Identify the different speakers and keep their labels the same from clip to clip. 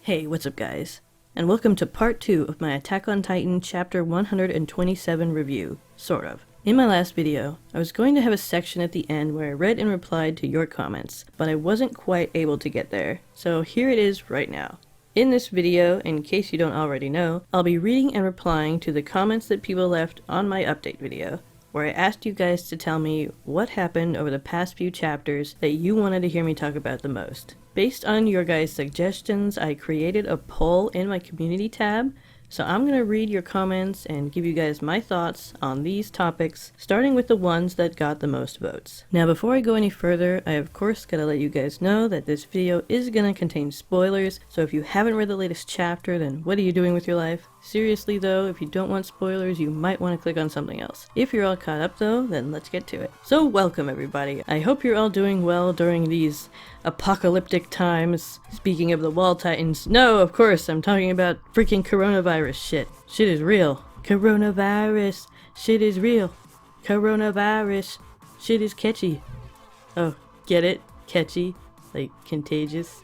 Speaker 1: Hey, what's up guys? And welcome to part 2 of my Attack on Titan chapter 127 review, sort of. In my last video, I was going to have a section at the end where I read and replied to your comments, but I wasn't quite able to get there, so here it is right now. In this video, in case you don't already know, I'll be reading and replying to the comments that people left on my update video, where I asked you guys to tell me what happened over the past few chapters that you wanted to hear me talk about the most. Based on your guys' suggestions, I created a poll in my community tab, so I'm going to read your comments and give you guys my thoughts on these topics, starting with the ones that got the most votes. Now before I go any further, I of course gotta let you guys know that this video is going to contain spoilers, so if you haven't read the latest chapter, then what are you doing with your life? Seriously though, if you don't want spoilers, you might want to click on something else. If you're all caught up though, then let's get to it. So welcome everybody. I hope you're all doing well during these apocalyptic times. Speaking of the wall titans, no, of course, I'm talking about freaking coronavirus shit. Shit is real. Coronavirus. Shit is real. Coronavirus. Shit is catchy. Oh, get it? Catchy? Like contagious?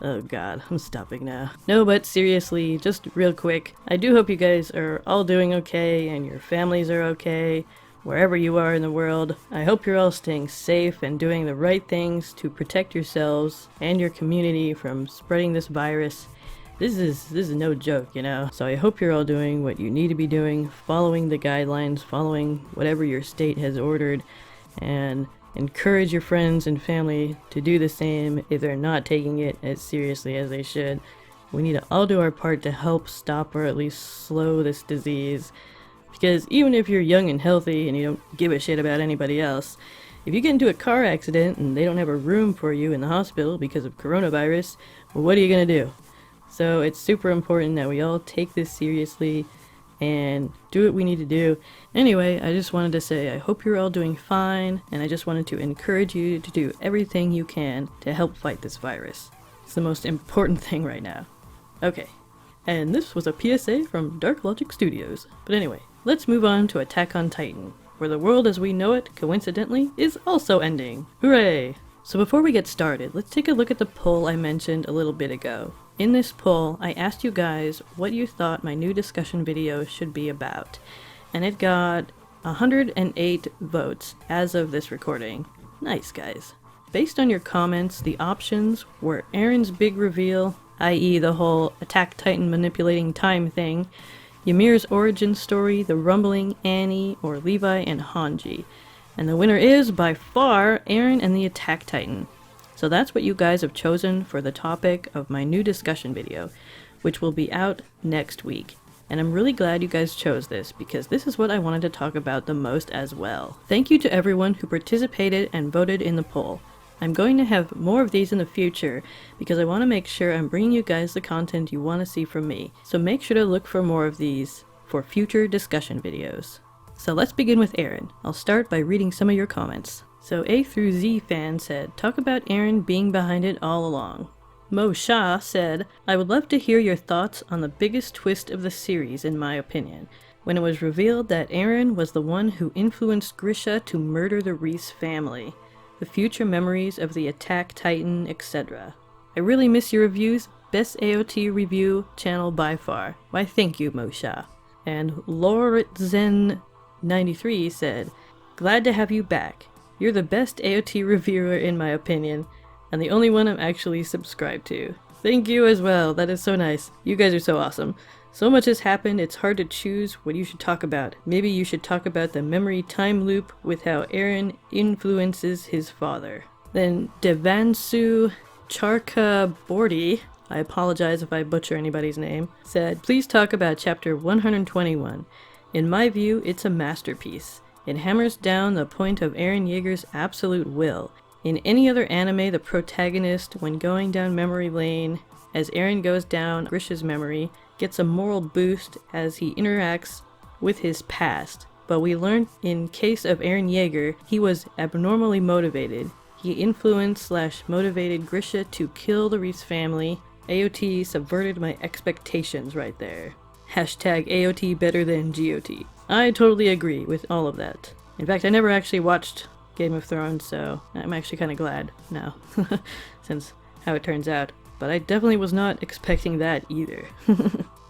Speaker 1: Oh god, I'm stopping now. No, but seriously, just real quick, I do hope you guys are all doing okay and your families are okay, wherever you are in the world. I hope you're all staying safe and doing the right things to protect yourselves and your community from spreading this virus. This is no joke, you know? So I hope you're all doing what you need to be doing, following the guidelines, following whatever your state has ordered, and encourage your friends and family to do the same if they're not taking it as seriously as they should. We need to all do our part to help stop or at least slow this disease. Because even if you're young and healthy and you don't give a shit about anybody else, if you get into a car accident and they don't have a room for you in the hospital because of coronavirus, well, what are you gonna do? So it's super important that we all take this seriously and do what we need to do. Anyway, I just wanted to say I hope you're all doing fine, and I just wanted to encourage you to do everything you can to help fight this virus. It's the most important thing right now. Okay, and this was a PSA from DarkLogic Studios. But anyway, let's move on to Attack on Titan, where the world as we know it, coincidentally, is also ending. Hooray! So before we get started, let's take a look at the poll I mentioned a little bit ago. In this poll, I asked you guys what you thought my new discussion video should be about, and it got 108 votes as of this recording. Nice, guys. Based on your comments, the options were Eren's big reveal, i.e. the whole Attack Titan manipulating time thing, Ymir's origin story, the rumbling Annie, or Levi and Hanji. And the winner is, by far, Eren and the Attack Titan. So that's what you guys have chosen for the topic of my new discussion video, which will be out next week. And I'm really glad you guys chose this, because this is what I wanted to talk about the most as well. Thank you to everyone who participated and voted in the poll. I'm going to have more of these in the future, because I want to make sure I'm bringing you guys the content you want to see from me. So make sure to look for more of these for future discussion videos. So let's begin with Eren. I'll start by reading some of your comments. So A through Z fan said, talk about Eren being behind it all along. Mo Shah said, I would love to hear your thoughts on the biggest twist of the series in my opinion, when it was revealed that Eren was the one who influenced GRISHA to murder the Reese family, the future memories of the Attack Titan, etc. I really miss your reviews, best AOT review channel by far. Why thank you, Mo Shah. And Loritzen93 said, glad to have you back. You're the best AOT reviewer in my opinion, and the only one I'm actually subscribed to. Thank you as well, that is so nice. You guys are so awesome. So much has happened, it's hard to choose what you should talk about. Maybe you should talk about the memory time loop with how Eren influences his father. Then Devansu Charkaborty, I apologize if I butcher anybody's name, said, please talk about chapter 121. In my view, it's a masterpiece. It hammers down the point of Eren Jaeger's absolute will. In any other anime, the protagonist, when going down memory lane, as Eren goes down GRISHA's memory, gets a moral boost as he interacts with his past. But we learned in case of Eren Jaeger, he was abnormally motivated. He influenced/motivated GRISHA to kill the Reese family. AOT subverted my expectations right there. Hashtag AOT better than GOT. I totally agree with all of that. In fact, I never actually watched Game of Thrones, so I'm actually kind of glad now, since how it turns out. but I definitely was not expecting that either.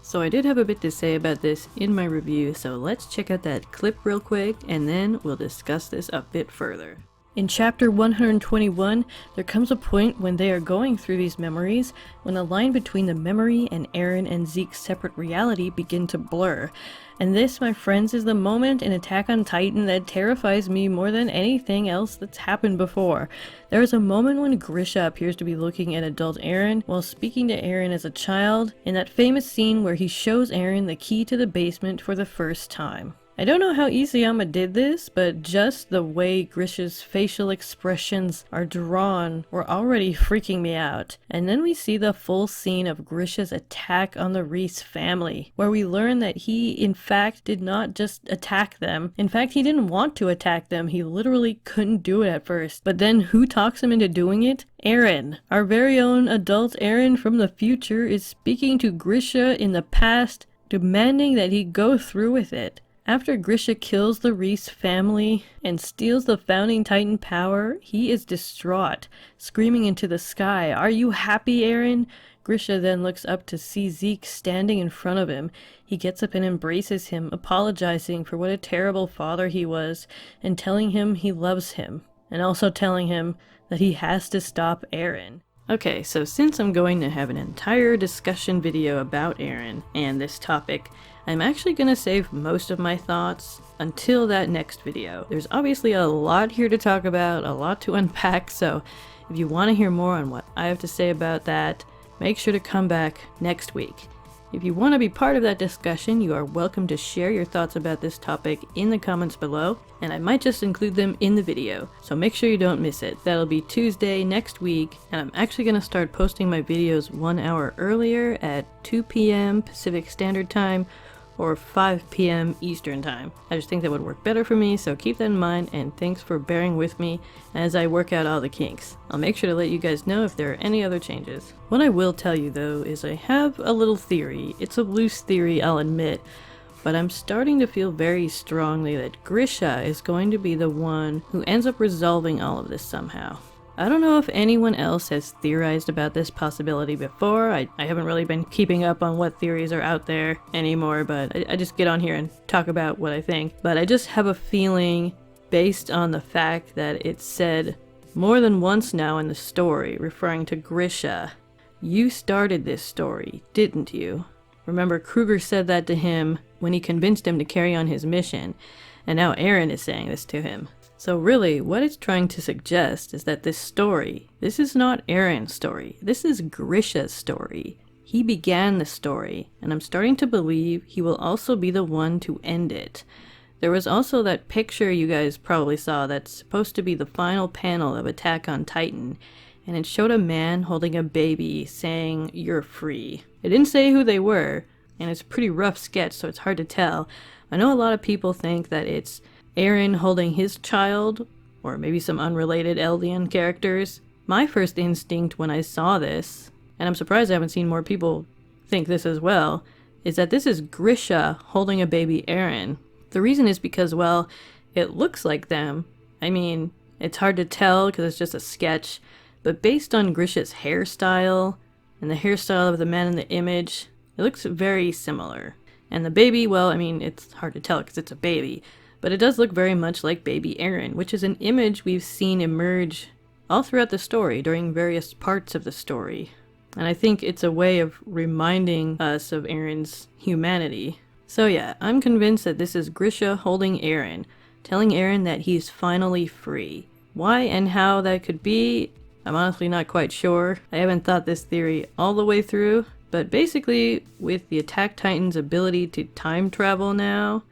Speaker 1: So I did have a bit to say about this in my review, so let's check out that clip real quick and then we'll discuss this a bit further. In chapter 121, there comes a point when they are going through these memories when the line between the memory and Eren and Zeke's separate reality begin to blur. And this, my friends, is the moment in Attack on Titan that terrifies me more than anything else that's happened before. There is a moment when GRISHA appears to be looking at adult Eren while speaking to Eren as a child, in that famous scene where he shows Eren the key to the basement for the first time. I don't know how Isayama did this, but just the way GRISHA's facial expressions are drawn were already freaking me out. And then we see the full scene of GRISHA's attack on the Reese family, where we learn that he, in fact, did not just attack them. In fact, he didn't want to attack them. He literally couldn't do it at first. But then who talks him into doing it? Eren. Our very own adult Eren from the future is speaking to GRISHA in the past, demanding that he go through with it. After GRISHA kills the Reese family and steals the Founding Titan power, he is distraught, screaming into the sky, "Are you happy, Eren?" GRISHA then looks up to see Zeke standing in front of him. He gets up and embraces him, apologizing for what a terrible father he was, and telling him he loves him, and also telling him that he has to stop Eren. Okay, so since I'm going to have an entire discussion video about Eren and this topic, I'm actually going to save most of my thoughts until that next video. There's obviously a lot here to talk about, a lot to unpack, so if you want to hear more on what I have to say about that, make sure to come back next week. If you want to be part of that discussion, you are welcome to share your thoughts about this topic in the comments below, and I might just include them in the video, so make sure you don't miss it. That'll be Tuesday next week, and I'm actually going to start posting my videos 1 hour earlier at 2 p.m. Pacific Standard Time, or 5 p.m. Eastern Time. I just think that would work better for me, so keep that in mind, and thanks for bearing with me as I work out all the kinks. I'll make sure to let you guys know if there are any other changes. What I will tell you though is I have a little theory. It's a loose theory, I'll admit, but I'm starting to feel very strongly that GRISHA is going to be the one who ends up resolving all of this somehow. I don't know if anyone else has theorized about this possibility before. I haven't really been keeping up on what theories are out there anymore, but I just get on here and talk about what I think. But I just have a feeling, based on the fact that it's said more than once now in the story, referring to GRISHA, "You started this story, didn't you?" Remember, Kruger said that to him when he convinced him to carry on his mission, and now Eren is saying this to him. So really, what it's trying to suggest is that this story, this is not Eren's story, this is GRISHA's story. He began the story, and I'm starting to believe he will also be the one to end it. There was also that picture you guys probably saw that's supposed to be the final panel of Attack on Titan, and it showed a man holding a baby saying, "You're free." It didn't say who they were, and it's a pretty rough sketch, so it's hard to tell. I know a lot of people think that it's Eren holding his child, or maybe some unrelated Eldian characters. My first instinct when I saw this, and I'm surprised I haven't seen more people think this as well, is that this is GRISHA holding a baby Eren. The reason is because, well, it looks like them. I mean, it's hard to tell because it's just a sketch, but based on GRISHA's hairstyle and the hairstyle of the man in the image, it looks very similar. And the baby, well, I mean, it's hard to tell because it's a baby, but it does look very much like baby Eren, which is an image we've seen emerge all throughout the story, during various parts of the story. And I think it's a way of reminding us of Eren's humanity. So yeah, I'm convinced that this is GRISHA holding Eren, telling Eren that he's finally free. Why and how that could be, I'm honestly not quite sure. I haven't thought this theory all the way through, but basically, with the Attack Titan's ability to time travel now,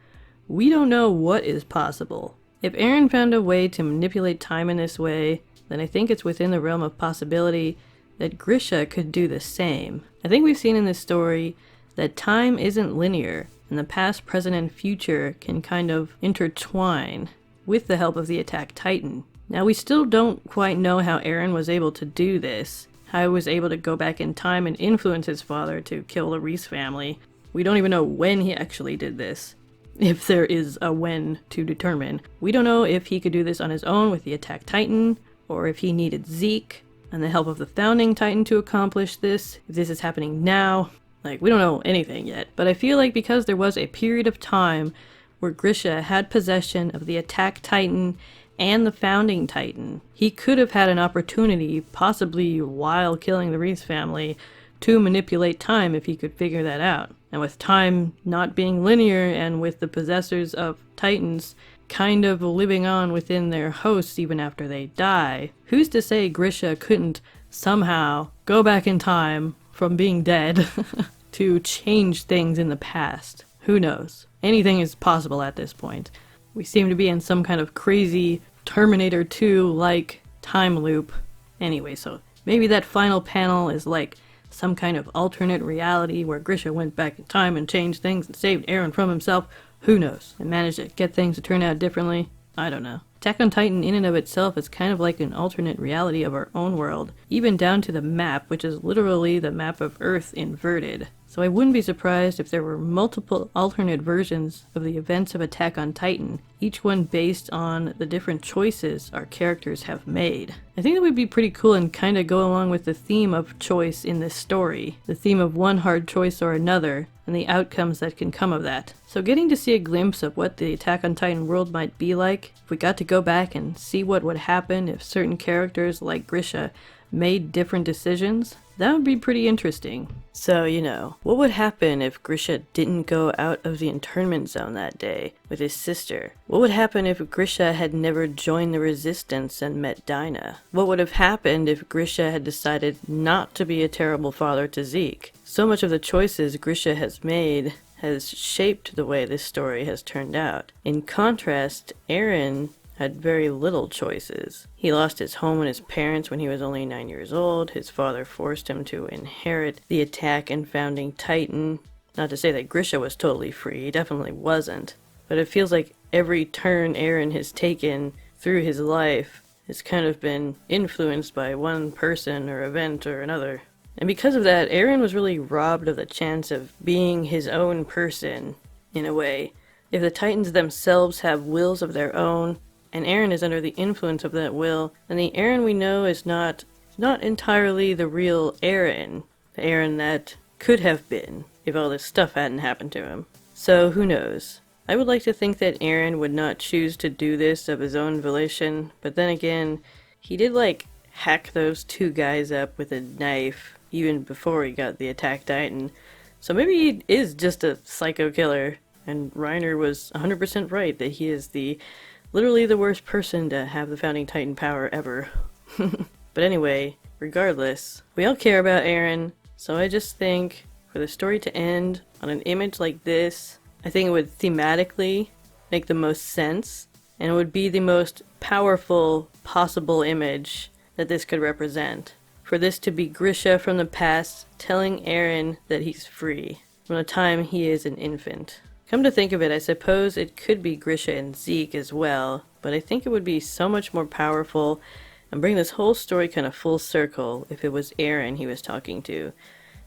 Speaker 1: we don't know what is possible. If Eren found a way to manipulate time in this way, then I think it's within the realm of possibility that GRISHA could do the same. I think we've seen in this story that time isn't linear, and the past, present, and future can kind of intertwine with the help of the Attack Titan. Now, we still don't quite know how Eren was able to do this, how he was able to go back in time and influence his father to kill the Reese family. We don't even know when he actually did this, if there is a when to determine. We don't know if he could do this on his own with the Attack Titan, or if he needed Zeke, and the help of the Founding Titan to accomplish this, if this is happening now. Like, we don't know anything yet, but I feel like because there was a period of time where GRISHA had possession of the Attack Titan and the Founding Titan, he could have had an opportunity, possibly while killing the Reese family, to manipulate time if he could figure that out. And with time not being linear, and with the possessors of Titans kind of living on within their hosts even after they die, who's to say GRISHA couldn't somehow go back in time from being dead to change things in the past? Who knows? Anything is possible at this point. We seem to be in some kind of crazy Terminator 2-like time loop. Anyway, so maybe that final panel is like some kind of alternate reality where GRISHA went back in time and changed things and saved Eren from himself. Who knows? And managed to get things to turn out differently. I don't know. Attack on Titan in and of itself is kind of like an alternate reality of our own world, even down to the map, which is literally the map of Earth inverted. So I wouldn't be surprised if there were multiple alternate versions of the events of Attack on Titan, each one based on the different choices our characters have made. I think that would be pretty cool and kind of go along with the theme of choice in this story, the theme of one hard choice or another, and the outcomes that can come of that. So getting to see a glimpse of what the Attack on Titan world might be like, if we got to go back and see what would happen if certain characters like GRISHA made different decisions, that would be pretty interesting. So, you know, what would happen if GRISHA didn't go out of the internment zone that day with his sister? What would happen if GRISHA had never joined the resistance and met Dinah? What would have happened if GRISHA had decided not to be a terrible father to Zeke? So much of the choices GRISHA has made has shaped the way this story has turned out. In contrast, Eren had very little choices. He lost his home and his parents when he was only 9 years old. His father forced him to inherit the Attack and Founding Titan. Not to say that GRISHA was totally free, he definitely wasn't. But it feels like every turn Eren has taken through his life has kind of been influenced by one person or event or another. And because of that, Eren was really robbed of the chance of being his own person, in a way. If the Titans themselves have wills of their own, and Eren is under the influence of that will, then the Eren we know is not entirely the real Eren. The Eren that could have been, if all this stuff hadn't happened to him. So, who knows? I would like to think that Eren would not choose to do this of his own volition, but then again, he did, like, hack those two guys up with a knife even before he got the Attack Titan. So maybe he is just a psycho killer, and Reiner was 100% right that he is literally the worst person to have the Founding Titan power ever. But anyway, regardless, we all care about Eren, so I just think for the story to end on an image like this, I think it would thematically make the most sense, and it would be the most powerful possible image that this could represent. For this to be GRISHA from the past telling Eren that he's free from the time he is an infant. Come to think of it, I suppose it could be GRISHA and Zeke as well, but I think it would be so much more powerful and bring this whole story kind of full circle if it was Eren he was talking to.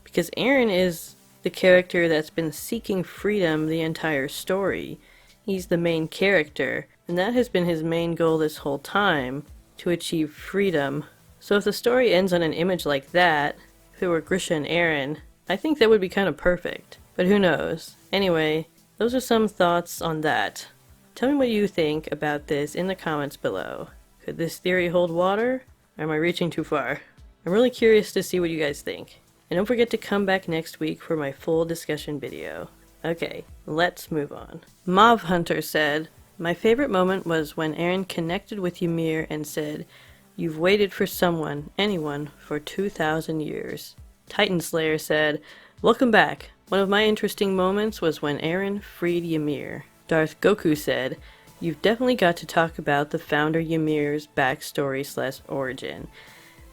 Speaker 1: Because Eren is the character that's been seeking freedom the entire story. He's the main character, and that has been his main goal this whole time, to achieve freedom. So if the story ends on an image like that, if it were GRISHA and Eren, I think that would be kind of perfect. But who knows? Anyway, those are some thoughts on that. Tell me what you think about this in the comments below. Could this theory hold water? Or am I reaching too far? I'm really curious to see what you guys think. And don't forget to come back next week for my full discussion video. Okay, let's move on. Mauve Hunter said, "My favorite moment was when Eren connected with Ymir and said, 'You've waited for someone, anyone, for 2,000 years.'" Titan Slayer said, "Welcome back. One of my interesting moments was when Eren freed Ymir." Darth Goku said, "You've definitely got to talk about the founder Ymir's backstory/origin.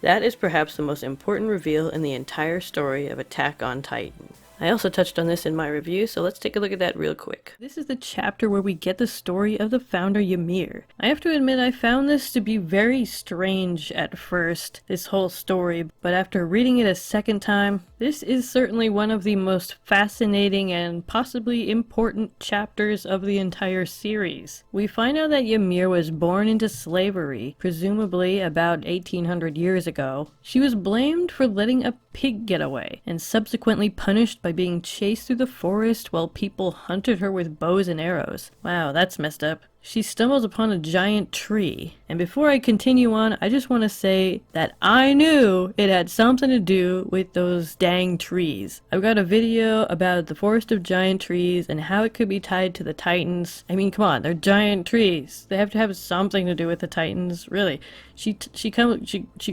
Speaker 1: That is perhaps the most important reveal in the entire story of Attack on Titan." I also touched on this in my review, so let's take a look at that real quick. This is the chapter where we get the story of the founder Ymir. I have to admit I found this to be very strange at first, this whole story, but after reading it a second time, this is certainly one of the most fascinating and possibly important chapters of the entire series. We find out that Ymir was born into slavery, presumably about 1800 years ago. She was blamed for letting a pig get away, and subsequently punished by being chased through the forest while people hunted her with bows and arrows. Wow, that's messed up. She stumbles upon a giant tree, and before I continue on, I just want to say that I knew it had something to do with those dang trees. I've got a video about the forest of giant trees and how it could be tied to the Titans. I mean, come on, they're giant trees. They have to have something to do with the Titans, really. She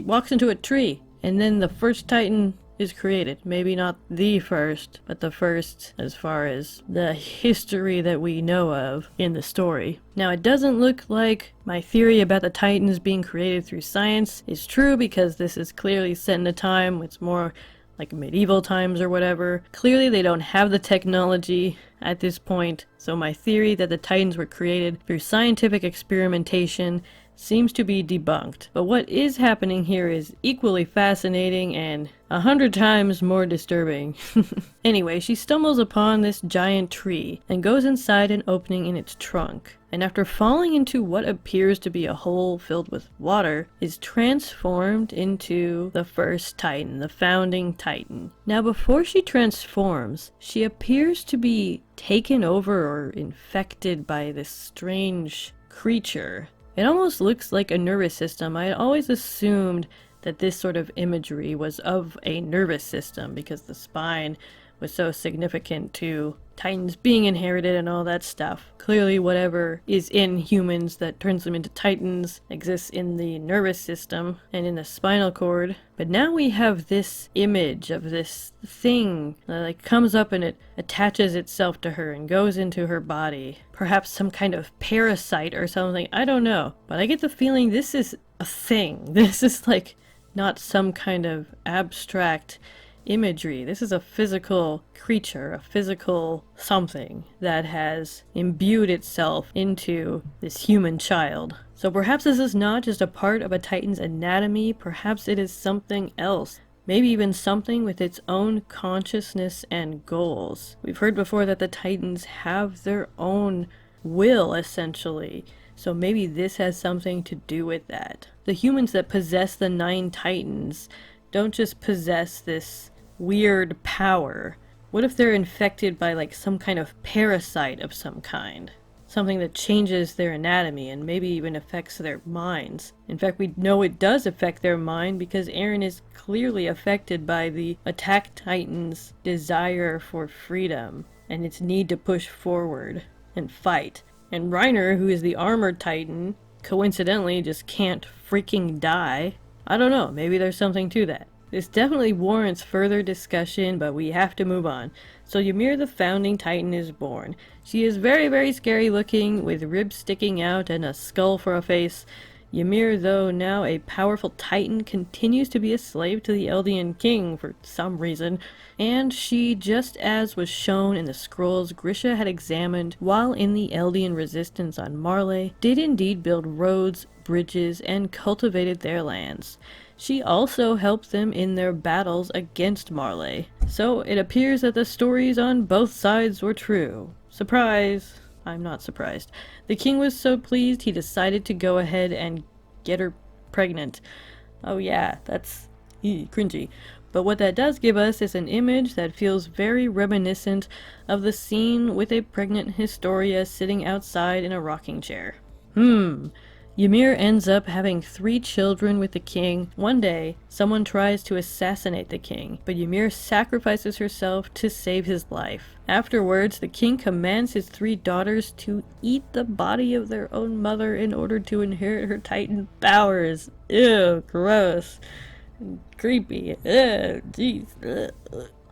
Speaker 1: walks into a tree, and then the first Titan is created. Maybe not the first, but the first as far as the history that we know of in the story. Now, it doesn't look like my theory about the Titans being created through science is true, because this is clearly set in a time, it's more like medieval times or whatever. Clearly they don't have the technology at this point, so my theory that the Titans were created through scientific experimentation seems to be debunked. But what is happening here is equally fascinating and 100 times more disturbing. Anyway, she stumbles upon this giant tree and goes inside an opening in its trunk, and after falling into what appears to be a hole filled with water, is transformed into the first Titan, the founding Titan. Now, before she transforms, she appears to be taken over or infected by this strange creature. It almost looks like a nervous system. I had always assumed that this sort of imagery was of a nervous system because the spine was so significant to Titans being inherited and all that stuff. Clearly whatever is in humans that turns them into Titans exists in the nervous system and in the spinal cord. But now we have this image of this thing that like comes up and it attaches itself to her and goes into her body. Perhaps some kind of parasite or something, I don't know. But I get the feeling this is a thing. This is like not some kind of abstract imagery. This is a physical creature, a physical something that has imbued itself into this human child. So perhaps this is not just a part of a Titan's anatomy, perhaps it is something else. Maybe even something with its own consciousness and goals. We've heard before that the Titans have their own will, essentially. So maybe this has something to do with that. The humans that possess the 9 Titans don't just possess this weird power. What if they're infected by like some kind of parasite of some kind? Something that changes their anatomy and maybe even affects their minds. In fact, we know it does affect their mind because Eren is clearly affected by the Attack Titan's desire for freedom and its need to push forward and fight. And Reiner, who is the Armored Titan, coincidentally just can't freaking die. I don't know, maybe there's something to that. This definitely warrants further discussion, but we have to move on. So Ymir, the founding Titan, is born. She is very, very scary looking, with ribs sticking out and a skull for a face. Ymir, though now a powerful Titan, continues to be a slave to the Eldian king for some reason, and she, just as was shown in the scrolls GRISHA had examined while in the Eldian resistance on Marley, did indeed build roads, bridges, and cultivated their lands. She also helped them in their battles against Marley. So it appears that the stories on both sides were true. Surprise! I'm not surprised. The king was so pleased he decided to go ahead and get her pregnant. Oh yeah, that's cringy. But what that does give us is an image that feels very reminiscent of the scene with a pregnant Historia sitting outside in a rocking chair. Ymir ends up having 3 children with the king. One day, someone tries to assassinate the king, but Ymir sacrifices herself to save his life. Afterwards, the king commands his 3 daughters to eat the body of their own mother in order to inherit her Titan powers. Ew, gross. Creepy. Ew, jeez.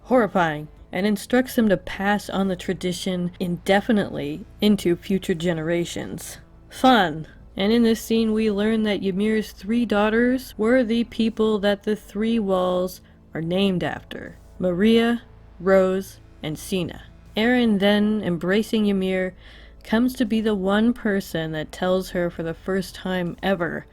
Speaker 1: Horrifying. And instructs them to pass on the tradition indefinitely into future generations. Fun. And in this scene we learn that Ymir's 3 daughters were the people that the 3 walls are named after. Maria, Rose, and Sina. Eren then, embracing Ymir, comes to be the one person that tells her for the first time ever,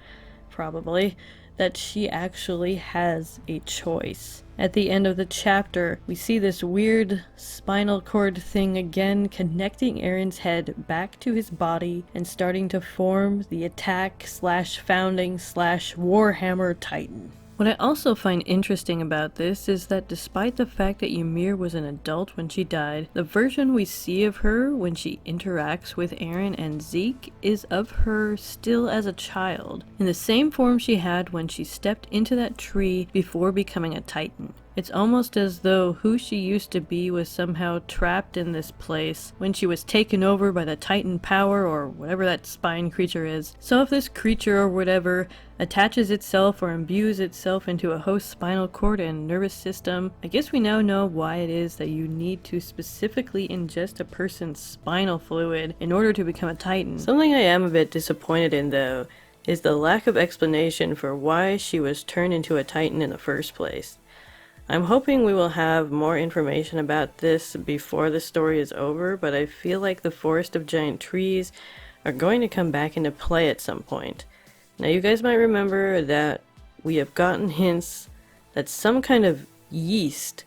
Speaker 1: probably, that she actually has a choice. At the end of the chapter, we see this weird spinal cord thing again connecting Eren's head back to his body and starting to form the attack/founding/Warhammer Titan. What I also find interesting about this is that despite the fact that Ymir was an adult when she died, the version we see of her when she interacts with Eren and Zeke is of her still as a child, in the same form she had when she stepped into that tree before becoming a Titan. It's almost as though who she used to be was somehow trapped in this place when she was taken over by the Titan power or whatever that spine creature is. So if this creature or whatever attaches itself or imbues itself into a host's spinal cord and nervous system, I guess we now know why it is that you need to specifically ingest a person's spinal fluid in order to become a Titan. Something I am a bit disappointed in, though, is the lack of explanation for why she was turned into a Titan in the first place. I'm hoping we will have more information about this before the story is over, but I feel like the forest of giant trees are going to come back into play at some point. Now you guys might remember that we have gotten hints that some kind of yeast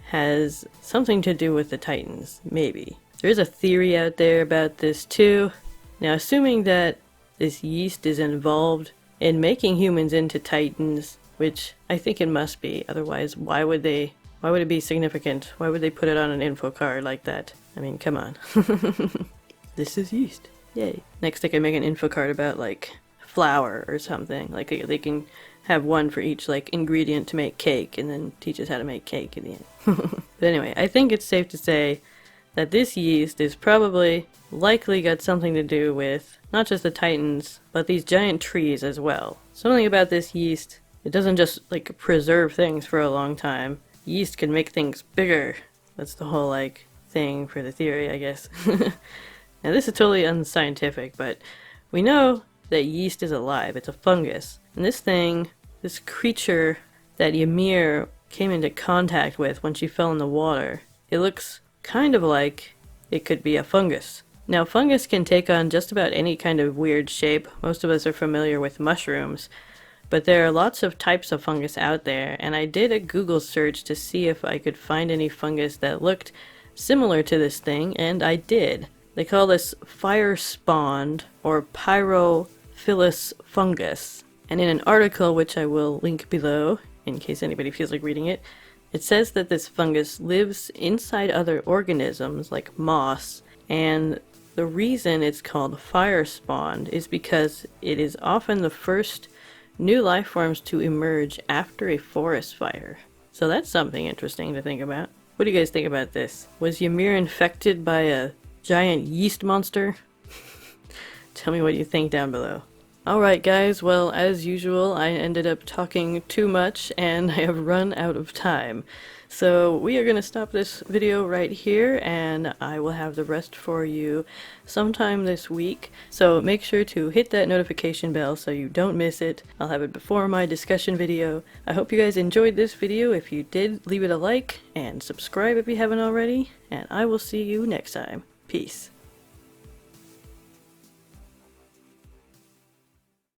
Speaker 1: has something to do with the Titans, maybe. There is a theory out there about this too. Now assuming that this yeast is involved in making humans into Titans, which I think it must be, otherwise why would it be significant? Why would they put it on an info card like that? I mean, come on. This is yeast. Yay. Next I can make an info card about like flour or something. Like they can have one for each like ingredient to make cake and then teach us how to make cake in the end. But anyway, I think it's safe to say that this yeast is probably likely got something to do with not just the Titans, but these giant trees as well. Something about this yeast, it doesn't just like preserve things for a long time. Yeast can make things bigger. That's the whole like thing for the theory, I guess. Now this is totally unscientific, but we know that yeast is alive. It's a fungus. And this thing, this creature that Ymir came into contact with when she fell in the water, it looks kind of like it could be a fungus. Now fungus can take on just about any kind of weird shape. Most of us are familiar with mushrooms. But there are lots of types of fungus out there, and I did a Google search to see if I could find any fungus that looked similar to this thing, and I did. They call this fire-spawned or pyrophilous fungus. And in an article, which I will link below, in case anybody feels like reading it, it says that this fungus lives inside other organisms, like moss, and the reason it's called fire-spawned is because it is often the first new life forms to emerge after a forest fire. So that's something interesting to think about. What do you guys think about this? Was Ymir infected by a giant yeast monster? Tell me what you think down below. Alright guys, well as usual I ended up talking too much and I have run out of time. So we are going to stop this video right here and I will have the rest for you sometime this week. So make sure to hit that notification bell so you don't miss it. I'll have it before my discussion video. I hope you guys enjoyed this video. If you did, leave it a like and subscribe if you haven't already. And I will see you next time. Peace.